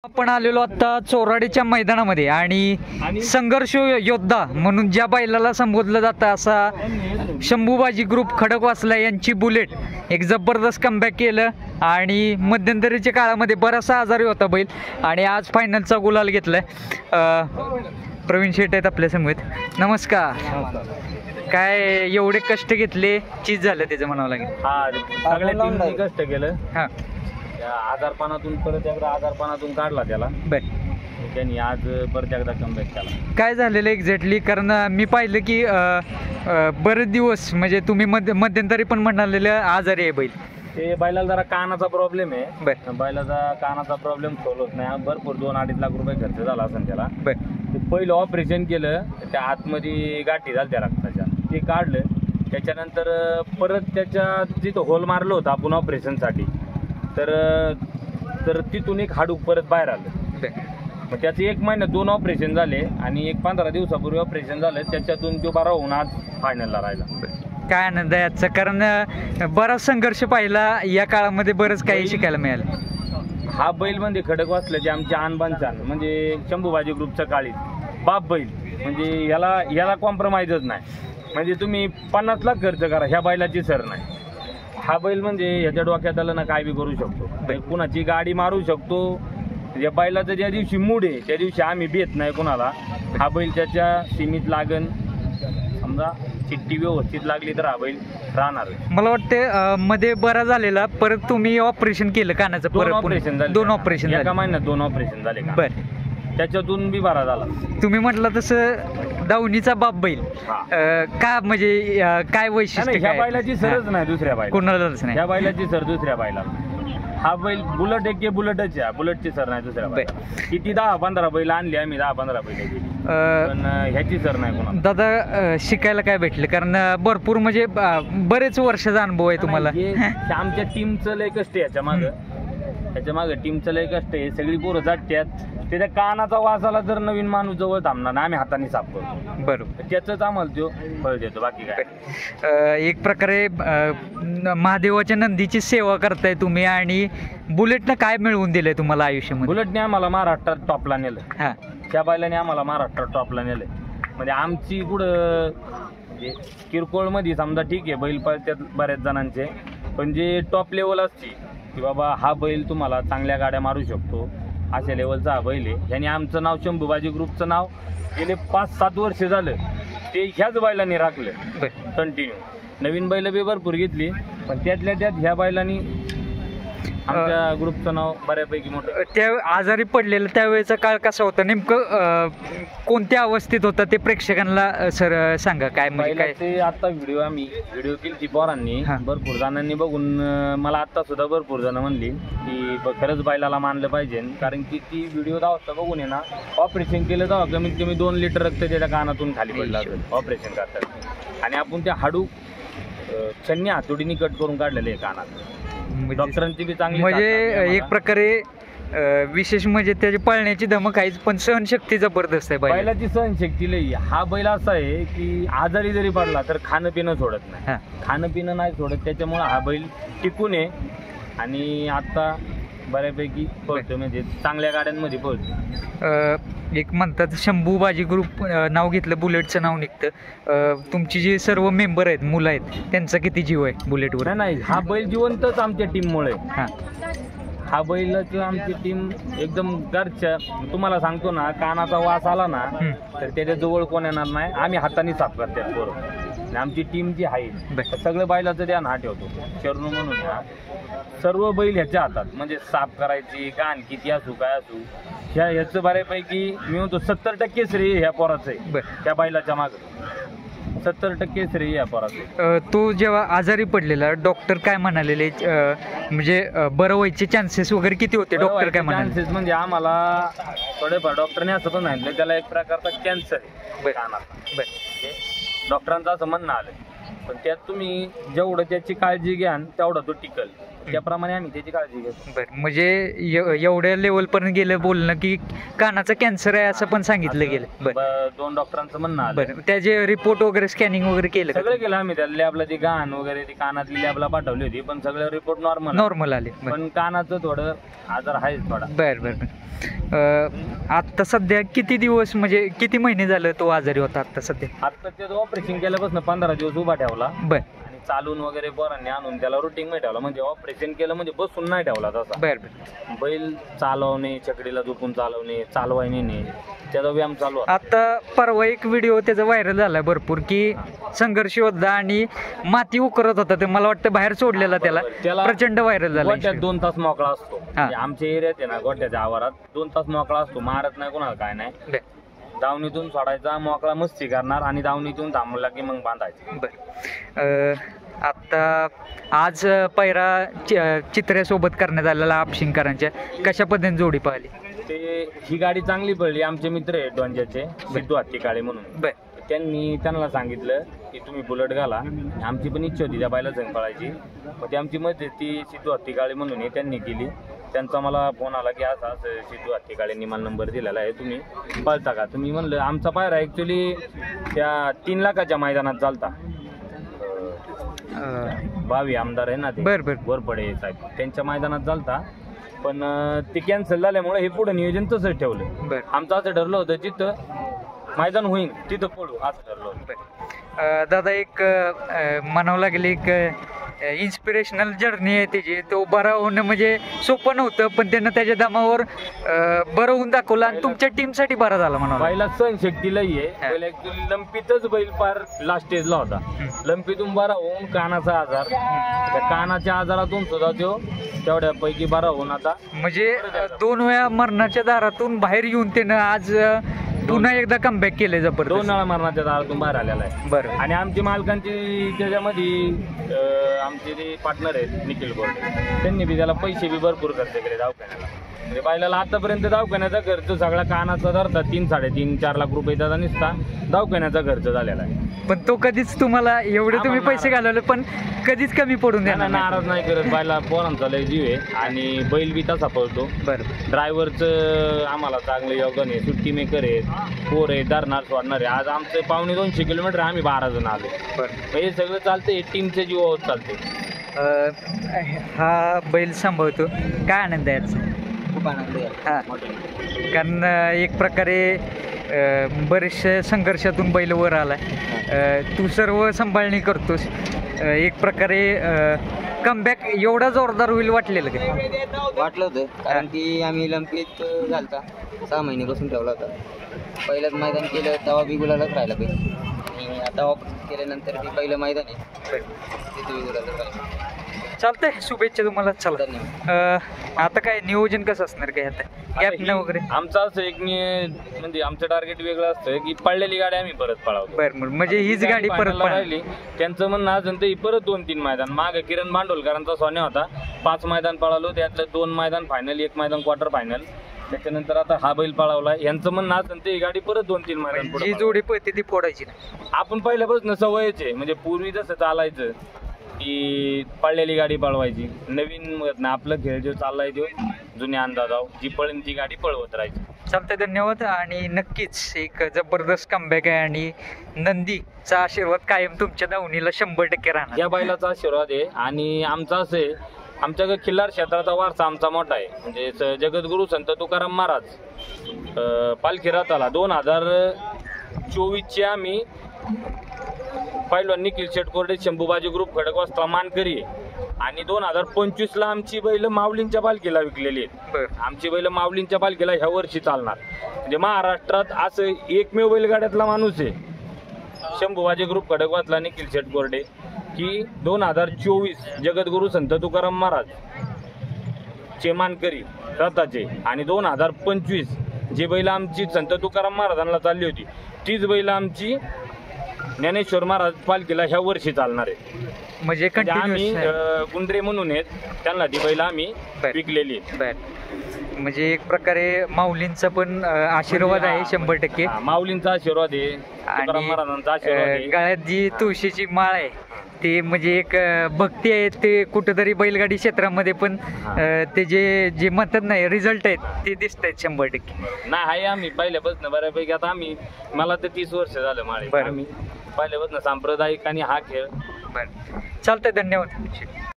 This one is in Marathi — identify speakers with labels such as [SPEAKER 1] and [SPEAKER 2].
[SPEAKER 1] आपण आलेलो आता चोराडीच्या मैदानामध्ये आणि संघर्ष योद्धा म्हणून ज्या बैलाला संबोधलं जातं असा शंभूबाजी ग्रुप खडकवासला यांची बुलेट एक जबरदस्त कमबॅक केलं आणि मध्यंतरीच्या काळामध्ये बराचसा आजारी होता बैल आणि आज फायनलचा गुलाल घेतलाय. प्रवीण शेट आहेत आपल्या समोर. नमस्कार. काय एवढे कष्ट घेतले, चीज झालं त्याचं म्हणावं लागेल.
[SPEAKER 2] हा, सगळ्या टीमनी कष्ट केलं.
[SPEAKER 1] हां,
[SPEAKER 2] आजारपणातून परत एकदा आजारपणातून काढला त्याला.
[SPEAKER 1] बर.
[SPEAKER 2] त्यांनी आज परत एकदा कमबॅक केला.
[SPEAKER 1] काय झालेलं एक्झॅक्टली? कारण मी पाहिलं की बरेच दिवस म्हणजे तुम्ही मध्यंतरी पण म्हणालेलं आजारी आहे बैल.
[SPEAKER 2] ते बैलाला जरा कानाचा प्रॉब्लेम आहे.
[SPEAKER 1] बर.
[SPEAKER 2] बैलाचा कानाचा प्रॉब्लेम सॉल्व्ह होत नाही. भरपूर 2-2.5 लाख रुपये खर्च झाला असेल त्याला.
[SPEAKER 1] बर.
[SPEAKER 2] ते पहिलं ऑपरेशन केलं, त्या आतमध्ये गाठी झाल्या रक्ताच्या, ते काढलं. त्याच्यानंतर परत त्याच्या जिथं होल मारलं होतं आपण ऑपरेशनसाठी, तर तिथून एक हाडूक परत बाहेर आलं. मग त्याचं 1 महिन्यात 2 ऑपरेशन झाले आणि 15 दिवसापूर्वी ऑपरेशन झालं. त्याच्यातून तो बरा होऊन आज फायनलला राहिला.
[SPEAKER 1] काय आनंद आहे आजचा, कारण बराच संघर्ष पाहिला या काळामध्ये, बरंच काही शिकायला मिळालं.
[SPEAKER 2] हा बैल म्हणजे खडकवासल्याचे आमचे आणबांचान म्हणजे शंभूबाजी ग्रुपचं काळी बाप बैल, म्हणजे याला कॉम्प्रोमाइजच नाही. म्हणजे तुम्ही 50 लाख खर्च करा, ह्या बैलाची सर नाही. हा बैल म्हणजे ह्याच्या डोक्यात आलं ना काय बी करू शकतो, कुणाची गाडी मारू शकतो. या बैलाचं ज्या दिवशी मूड आहे त्या दिवशी आम्ही भेट नाही कोणाला. हा बैल त्याच्या सीमित लागन, समजा चिठ्ठी व्यवस्थित लागली तर हा बैल राहणार.
[SPEAKER 1] मला वाटतं मध्ये बरा झालेला, परत तुम्ही ऑपरेशन केलं कानाचं.
[SPEAKER 2] 2 ऑपरेशन झाले.
[SPEAKER 1] 2 ऑपरेशन
[SPEAKER 2] एका महिन्यात 2 ऑपरेशन झाले.
[SPEAKER 1] बरं.
[SPEAKER 2] त्याच्यातून बी बरा झाला.
[SPEAKER 1] तुम्ही म्हटलं तसं दावणीचा बाप बैल का, म्हणजे काय वैशिष्ट्य?
[SPEAKER 2] ह्या बैलाची सरच नाही दुसऱ्या बैला,
[SPEAKER 1] कोणालाच नाही.
[SPEAKER 2] ह्या बैलाची सर दुसऱ्या बैला. हा बैल बुलेट एक बुलेटच आहे, बुलेटची सर नाही दुसऱ्या बैला. किती 10-15 बैल आणली आम्ही, 10-15 बैल गेली, पण ह्याची सर नाही कोणाला.
[SPEAKER 1] दादा, शिकायला काय भेटलं? कारण भरपूर म्हणजे बरेच वर्षाचा अनुभव आहे तुम्हाला.
[SPEAKER 2] आमच्या टीमचं लय कष्ट आहे ह्याच्या मागं टीमचं लय कष्ट आहे. सगळी पोरं जाटत्यात. त्याच्या कानाचा वास आला तर नवीन माणूस जवळ थांबणार ना, आम्ही हाताने साफ करतो.
[SPEAKER 1] बरोबर.
[SPEAKER 2] त्याचंच आम्हाला तो फळ देतो, बाकी काय.
[SPEAKER 1] एक प्रकारे महादेवाच्या नंदीची सेवा करताय तुम्ही आणि बुलेटनं काय मिळवून दिलंय तुम्हाला आयुष्यामध्ये?
[SPEAKER 2] बुलेटने आम्हाला महाराष्ट्रात टॉपला नेलं.
[SPEAKER 1] हां,
[SPEAKER 2] त्या बैलाने आम्हाला महाराष्ट्रात टॉपला नेलं. म्हणजे आमची कुठं किरकोळमध्ये समजा ठीक आहे बैल पळतात बऱ्याच जणांचे, पण जे टॉप लेवल असते की बाबा हा बैल तुम्हाला चांगल्या गाड्या मारू शकतो, अशा लेवलचा हा बैल आहे. याने आमचं नाव शंभूबाजी ग्रुपचं नाव गेले 5-7 वर्ष झालं ते ह्याच बैलाने राखलं कंटिन्यू. नवीन बैल बी भरपूर घेतली, पण त्यातल्या त्यात ह्या बैलांनी आमच्या ग्रुपचं नाव बऱ्यापैकी मोठं.
[SPEAKER 1] त्या आजारी पडलेलं त्यावेळेचा काळ कसा होता नेमकं, कोणत्या अवस्थेत होता ते प्रेक्षकांना सर सांगा. काय म्हणजे काय
[SPEAKER 2] ते आता व्हिडिओ केली ती पोरांनी, भरपूर जणांनी बघून मला आता सुद्धा भरपूर जण म्हणली की खरंच बैलाला मानलं पाहिजे. कारण की ती व्हिडिओ वाजता बघून आहे ना, ऑपरेशन केलं तेव्हा कमीत कमी 2 लिटर रक्त त्याच्या कानातून खाली पडलं ऑपरेशन करतात. आणि आपण त्या हाडू छन्नी हातोडीने कट करून काढलेले आहे कानात. डॉक्टरांची बी चांगली,
[SPEAKER 1] म्हणजे एक प्रकारे विशेष म्हणजे त्याची पळण्याची धमक आहेच, पण सहनशक्ती जबरदस्त आहे
[SPEAKER 2] बैलाची. सहनशक्ती लई. हा बैल असा आहे की आजारी जरी पडला तर खाणं पिणं सोडत नाही, खाणं पिणं नाही सोडत. त्याच्यामुळे हा बैल टिकून आहे आणि आता बऱ्यापैकी पळतो, म्हणजे चांगल्या गाड्यांमध्ये पळतो.
[SPEAKER 1] एक म्हणतात शंभूबाजी ग्रुप नाव घेतलं बुलेटचं नाव निघतं. तुमची जी सर्व मेंबर आहेत, मुलं आहेत, त्यांचा किती जीव आहे बुलेटवर?
[SPEAKER 2] नाही, हा बैल जिवंतच आमच्या टीममुळे. हा बैलाची आमची टीम एकदम घरच्या. तुम्हाला सांगतो ना, कानाचा वास आला ना तर त्याच्या जवळ कोण येणार नाही. आम्ही हाताने साफ करतात बरोबर. आमची टीम जी आहे सगळं बैलाचं ध्यान हा ठेवतो. शरणू म्हणून सर्व बैल ह्याच्या हातात, म्हणजे साफ करायची गाण किती असू काय असू, ह्याचं बऱ्यापैकी मी म्हणतो 70% श्रेय ह्या पोराचं आहे. त्या बैलाच्या मागं 70% श्रेय ह्या पोराचं.
[SPEAKER 1] तो जेव्हा आजारी पडलेला डॉक्टर काय म्हणालेले, म्हणजे बरं व्हायचे चान्सेस वगैरे किती होते? डॉक्टर काय म्हणाले?
[SPEAKER 2] चान्सेस म्हणजे आम्हाला थोडेफार डॉक्टरने असं पण सांगितलं त्याला एक प्रकारचा कॅन्सर आहे कानाचा. डॉक्टरांचं असं म्हणणं आलं, पण त्यात तुम्ही जेवढं त्याची काळजी घ्याल तेवढा तो टिकल. त्याप्रमाणे आम्ही त्याची काळजी घेतो.
[SPEAKER 1] बरं, म्हणजे एवढ्या लेवल पर्यंत गेलं बोलणं की कानाचं कॅन्सर आहे असं पण सांगितलं गेलं. बरं,
[SPEAKER 2] 2 डॉक्टरांचं म्हणणं आलं.
[SPEAKER 1] बरं, त्याचे रिपोर्ट वगैरे स्कॅनिंग वगैरे केलं का?
[SPEAKER 2] सगळं केलं आम्ही. त्या लॅबला ती गाण वगैरे ती कानातली लॅबला पाठवली होती, पण सगळे रिपोर्ट
[SPEAKER 1] नॉर्मल आले.
[SPEAKER 2] पण कानाचं थोडं आजार आहेच थोडा.
[SPEAKER 1] बरं बरं बरं. आता सध्या किती दिवस म्हणजे किती महिने झालं तो आजारी होता आता सध्या?
[SPEAKER 2] आता ते ऑपरेशन केल्यापासून 15 दिवस उभा ठेवला.
[SPEAKER 1] बरं,
[SPEAKER 2] आणि चालून वगैरे पोरांनी आणून त्याला रुटीन मध्ये ठेवला. म्हणजे ऑपरेशन केलं म्हणजे बसून नाही ठेवला तसा.
[SPEAKER 1] बरं बरं.
[SPEAKER 2] बैल चालवणे, चकडीला झोपून चालवणे, चालवायने नाही, त्याचा व्यायाम चालू आहे.
[SPEAKER 1] आता परवा एक व्हिडिओ त्याचा व्हायरल झालाय भरपूर की संघर्ष योद्धा आणि माती उकरत होता, ते मला वाटतं बाहेर सोडलेला त्याला प्रचंड व्हायरल झाला.
[SPEAKER 2] गोट्यात 2 तास मोकळा असतो. म्हणजे आमच्या एरियात आहे ना, गोट्याच्या आवारात 2 तास मोकळा असतो. मारत नाही कोणाला, काय नाही. दावणीतून सोडायचा, मोकळा मस्ती करणार आणि दावणीतून थांबला की मग बांधायचं.
[SPEAKER 1] बरं, आता आज पैरा चित्र्यासोबत करण्यात आलेला आपशिंकरांच्या कशा पद्धतीने जोडी पाहिली?
[SPEAKER 2] ही गाडी चांगली पडली. आमचे मित्र आहेत डोंजाचे, सिद्धू हत्तीकाळे म्हणून. त्यांना सांगितलं की तुम्ही बुलेट घाला. आमची पण इच्छा होती त्या बायला संग पळायची, मग ती आमची मदत ती सिद्धू हत्तीकाळे म्हणून त्यांनी केली. त्यांचा मला फोन आला की असं असं सिद्धू हत्तीकाळेंनी मला नंबर दिलेला आहे, तुम्ही पळता का? तुम्ही म्हणलं आमचा पायरा ॲक्च्युली त्या 3 लाखाच्या मैदानात चालता. भावी आमदार आहे ना ते गोरपडे साहेब, त्यांच्या मैदानात चालता. पण ते कॅन्सल झाल्यामुळे हे पुढे नियोजन तसंच ठेवलं. आमचं असं ठरलं होतं जिथं मैदान होईल तिथं पळू, असं ठरलं होतं.
[SPEAKER 1] दादा, एक म्हणावं लागेल एक इन्स्पिरेशनल जर्नी आहे त्याची. तो बरा होणं म्हणजे सोपं नव्हतं, पण त्यानं त्याच्या दमावर बरं होऊन दाखवलं आणि तुमच्या टीमसाठी बरा झाला म्हणा.
[SPEAKER 2] बैला सहनशक्ती लई आहे. बैल ऍक्च्युली लंपीतच बैल पार लास्ट स्टेजला होता. लंपीतून बरा होऊन कानाचा आजार, त्या कानाच्या आजारातून सुद्धा तो तेवढ्यापैकी बरा होऊन आता
[SPEAKER 1] म्हणजे 2 वेळा मरणाच्या दारातून बाहेर येऊन त्यानं आज पुन्हा एकदा कमबॅक केले जबरदस्त.
[SPEAKER 2] 2 वेळा मरणाच्या दारातून बाहेर आलेला आहे.
[SPEAKER 1] बरं.
[SPEAKER 2] आणि आमची मालकांची त्याच्यामध्ये आमचे जे पार्टनर आहेत निखिल गोल्डे, त्यांनी बी त्याला पैसे बी भरपूर खर्च केले दवाखान्याला. म्हणजे बायलाला आतापर्यंत दवाखान्याचा खर्च सगळा कानाचा धरता 3-4 लाख रुपये त्याचा निसता दवाखान्याचा खर्च झालेला आहे.
[SPEAKER 1] पण तो कधीच तुम्हाला एवढे तुम्ही पैसे घालवले पण कधीच कमी पडून देणार
[SPEAKER 2] नाराज नाही करत. बायला पोरांचा लय जीव आहे आणि बैल बी तसा पळतो.
[SPEAKER 1] बरं.
[SPEAKER 2] ड्रायव्हरचं आम्हाला चांगलं योगदान आहे. सुट्टी मेकर आहेत, पोर आहे, धरणार सोडणार आहे. आज आमचं 250 किलोमीटर आम्ही 12 जण आलो.
[SPEAKER 1] बरं.
[SPEAKER 2] हे सगळं चालतं, हे टीमच्या जीवावर चालते.
[SPEAKER 1] हा बैल सांभाळतो, काय आनंद आहे याचा?
[SPEAKER 2] खूप आनंद आहे.
[SPEAKER 1] हां, कारण एक प्रकारे बरेचशा संघर्षातून बैल वर आलाय. तू सर्व सांभाळणी करतोस. एक प्रकारे कमबॅक एवढा जोरदार होईल वाटलेलं का?
[SPEAKER 3] वाटलं होतं, कारण की आम्ही लंपीत घालता 6 महिन्यापासून ठेवला होता. पहिलंच मैदान केलं तेव्हा बी गुलालाच राहिला पाहिजे, आणि आता ऑपरेशन केल्यानंतर ते पहिलं मैदान आहे तिथे बी गुलालाच राहिला.
[SPEAKER 1] चालतंय, शुभेच्छा तुम्हाला. चला, आता काय नियोजन कसं असणार काय आता गॅप वगैरे?
[SPEAKER 2] आमचं असं एक म्हणजे आमचं टार्गेट वेगळं असतं की पडलेली गाडी आम्ही परत पळावतो.
[SPEAKER 1] बरं, म्हणजे हीच गाडी परत
[SPEAKER 2] राहिली. त्यांचं म्हणणं अजून तर परत 2-3 मैदान. मागे किरण भांडवलकरांचा सोन्या होता, 5 मैदान पळालो, त्यातलं 2 मैदान फायनल, 1 मैदान क्वार्टर फायनल. त्याच्यानंतर आता हा बैल पळावला. यांचं म्हणणं असेल ते ही गाडी परत 2-3 मैदान.
[SPEAKER 1] जी जोडी पळते ती फोडायची
[SPEAKER 2] आपण पहिल्यापासून सवयच आहे. म्हणजे पूर्वी जसं चालायचं की पळलेली गाडी पळवायची, नवीन आपलं खेळ जो चाललाय तो जुन्या अंदाजाव जी पळेल ती गाडी पळवत राहायची.
[SPEAKER 1] चालतंय, धन्यवाद. आणि नक्कीच एक जबरदस्त कमबॅक आहे आणि नंदीचा आशीर्वाद कायम तुमच्या दावणीला 100% राहणार.
[SPEAKER 2] या बैलाचा आशीर्वाद आहे. आणि आमचा असं आहे, आमच्याकडे खिल्लार क्षेत्राचा वारसा आमचा मोठा आहे. म्हणजे जगद्गुरु संत तुकाराम महाराज पालखी रथाला 2024 आम्ही पहिलवान निखिल शेट कोरडे शंभूबाजी ग्रुप खडकवासला मानकरी आहे. आणि 2025 आमची बैल माऊलींच्या पालखीला विकलेली आहेत. आमची बैल माऊलींच्या पालखीला ह्या वर्षी चालणार. म्हणजे महाराष्ट्रात असं एकमेव बैलगाड्यातला माणूस आहे शंभूबाजी ग्रुप खडकवासला निखिल शेट कोरडे की 2024 जगद्गुरु संत तुकाराम महाराज चे मानकरी रथाचे, आणि 2025 जे बैल आमची संत तुकाराम महाराजांना चालली होती तीच बैल आमची ज्ञानेश्वर महाराज पालखीला ह्या वर्षी चालणार आहे.
[SPEAKER 1] म्हणजे
[SPEAKER 2] आम्ही गुंडरे म्हणून आहेत, त्यांना ती बैल आम्ही विकलेली.
[SPEAKER 1] म्हणजे एक प्रकारे माऊलींचा पण आशीर्वाद आहे 100%.
[SPEAKER 2] माऊलींचा आशीर्वाद आहे, तुकाराम महाराजांचा आशीर्वाद आहे.
[SPEAKER 1] गळ्यात जी तुळशीची माळ आहे ते म्हणजे एक भक्ती आहे ते कुठेतरी बैलगाडी क्षेत्रामध्ये पण ते जे म्हणतात नाही रिझल्ट आहेत ते दिसत आहेत 100%.
[SPEAKER 2] नाही आहे आम्ही पहिल्यापासून बऱ्यापैकी आता आम्ही मला तर 30 वर्ष झालं माळे.
[SPEAKER 1] बरं.
[SPEAKER 2] आम्ही पहिल्यापासून सांप्रदायिक आणि हा खेळ.
[SPEAKER 1] बरं चालतंय, धन्यवाद.